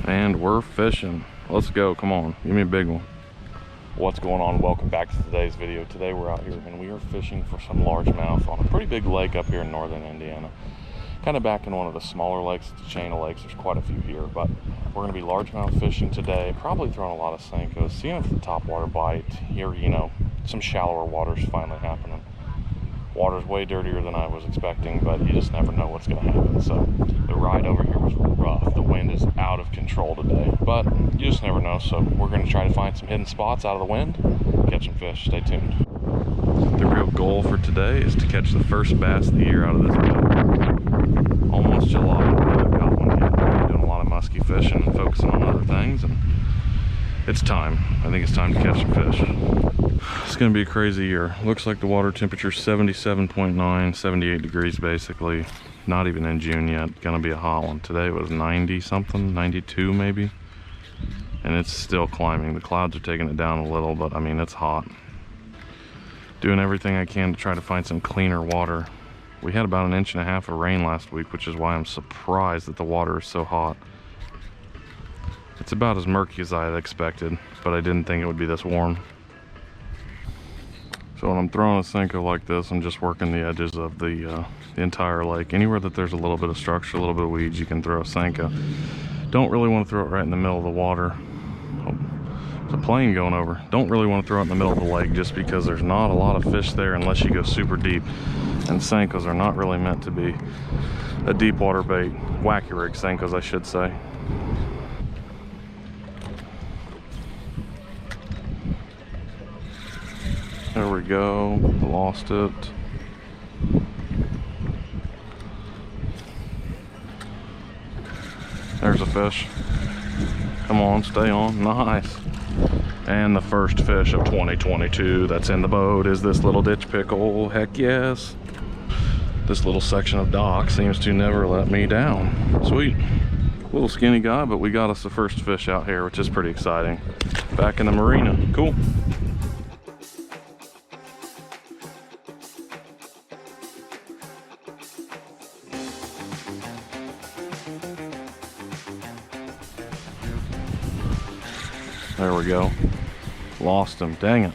And we're fishing. Let's go, come on, give me a big one. What's going on? Welcome back to today's video. Today we're out here and we are fishing for some largemouth on a pretty big lake up here in northern Indiana. Kind of back in one of the smaller lakes. It's a chain of lakes, there's quite a few here, but we're going to be largemouth fishing today. Probably throwing a lot of Senkos, seeing if the topwater bite. Here, you know, some shallower water's finally happening. Water's way dirtier than I was expecting, but you just never know what's going to happen. So the ride over here was rough. The wind is out of control today, but you just never know. So we're going to try to find some hidden spots out of the wind, catch some fish. Stay tuned. The real goal for today is to catch the first bass of the year out of this boat. Almost July, I haven't got one yet. I'm doing a lot of musky fishing and focusing on other things, and it's time. I think it's time to catch some fish. It's going to be a crazy year. Looks like the water temperature 77.9, 78 degrees basically. Not even in June yet. Going to be a hot one. Today it was 90 something, 92 maybe. And it's still climbing. The clouds are taking it down a little, but I mean, it's hot. Doing everything I can to try to find some cleaner water. We had about 1.5 inches of rain last week, which is why I'm surprised that the water is so hot. It's about as murky as I had expected, but I didn't think it would be this warm. So when I'm throwing a Senko like this, I'm just working the edges of the entire lake. Anywhere that there's a little bit of structure, a little bit of weeds, you can throw a Senko. Don't really want to throw it right in the middle of the water. Oh, there's a plane going over. Don't really want to throw it in the middle of the lake just because there's not a lot of fish there unless you go super deep. And Senkos are not really meant to be a deep water bait. Wacky rig Senkos, I should say. There we go, lost it. There's a fish. Come on, stay on, nice. And the first fish of 2022 that's in the boat is this little ditch pickle, heck yes. This little section of dock seems to never let me down. Sweet. Little skinny guy, but we got us the first fish out here, which is pretty exciting. Back in the marina, cool. There we go. Lost him. Dang it.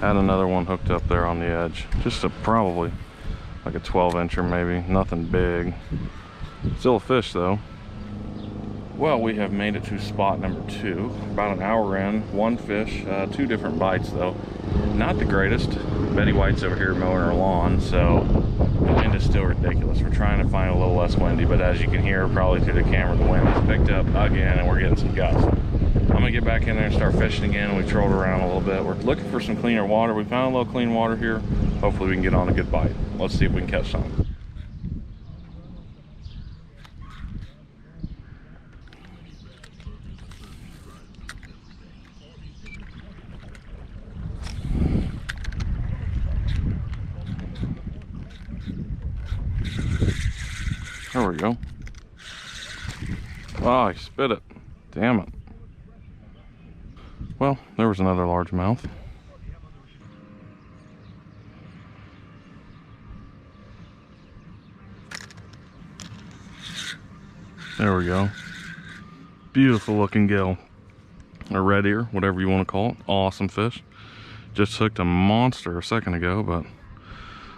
Had another one hooked up there on the edge. Just probably like a 12-incher maybe. Nothing big. Still a fish though. Well, we have made it to spot number 2. About an hour in. One fish. 2 different bites though. Not the greatest. Betty White's over here mowing her lawn, so the wind is still ridiculous. We're trying to find a little less windy, but as you can hear probably through the camera, the wind has picked up again and we're getting some gusts. I'm gonna get back in there and start fishing again. We've trolled around a little bit. We're looking for some cleaner water. We found a little clean water here. Hopefully we can get on a good bite. Let's see if we can catch some. There we go. Oh, he spit it. Damn it. Well, there was another largemouth. There we go. Beautiful looking gill. A red ear, whatever you want to call it. Awesome fish. Just hooked a monster a second ago, but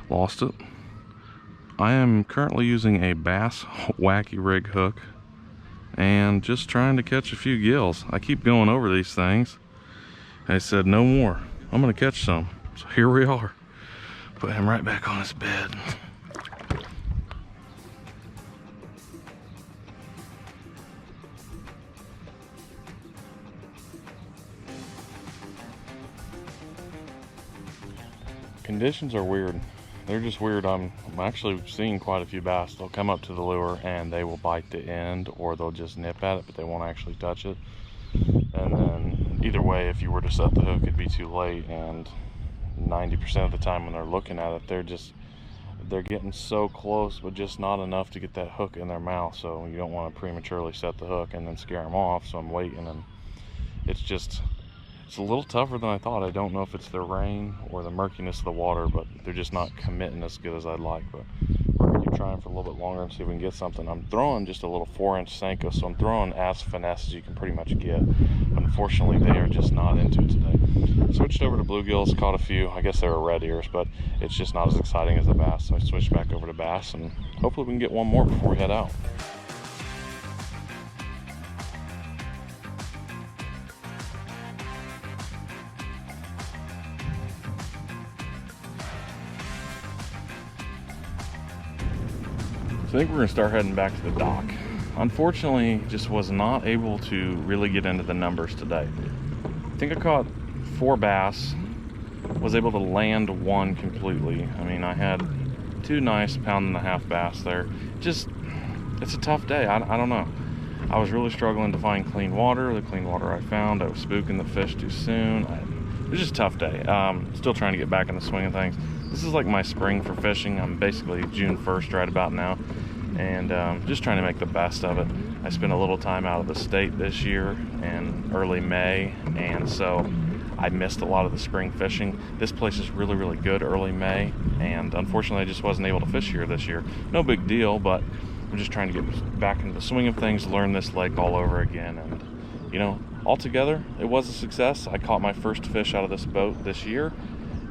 lost it. I am currently using a bass wacky rig hook and just trying to catch a few gills. I keep going over these things. I said no more. I'm gonna catch some. So here we are. Put him right back on his bed. Conditions are weird. They're just weird. I'm actually seeing quite a few bass. They'll come up to the lure and they will bite the end, or they'll just nip at it, but they won't actually touch it. And then either way, if you were to set the hook, it'd be too late. And 90% of the time when they're looking at it, they're getting so close, but just not enough to get that hook in their mouth. So you don't want to prematurely set the hook and then scare them off. So I'm waiting, and it's a little tougher than I thought. I don't know if it's the rain or the murkiness of the water, but they're just not committing as good as I'd like. But we're gonna keep trying for a little bit longer and see if we can get something. I'm throwing just a little 4-inch Senko, so I'm throwing as finesse as you can pretty much get. But unfortunately, they are just not into it today. Switched over to bluegills, caught a few. I guess they were red ears, but it's just not as exciting as the bass. So I switched back over to bass, and hopefully we can get one more before we head out. So I think we're gonna start heading back to the dock. Unfortunately, just was not able to really get into the numbers today. I think I caught 4 bass, was able to land 1 completely. I mean, I had 2 nice 1.5-pound bass there. Just, it's a tough day. I don't know. I was really struggling to find clean water. The clean water I found, I was spooking the fish too soon. It was just a tough day. Still trying to get back in the swing of things. This is like my spring for fishing. I'm basically June 1st right about now, and just trying to make the best of it. I spent a little time out of the state this year in early May, and so I missed a lot of the spring fishing. This place is really, really good early May, and unfortunately I just wasn't able to fish here this year. No big deal, but I'm just trying to get back into the swing of things, learn this lake all over again, and you know, altogether it was a success. I caught my first fish out of this boat this year,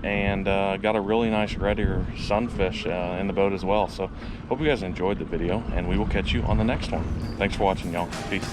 and got a really nice red ear sunfish in the boat as well. So hope you guys enjoyed the video, and we will catch you on the next one. Thanks for watching, y'all. Peace.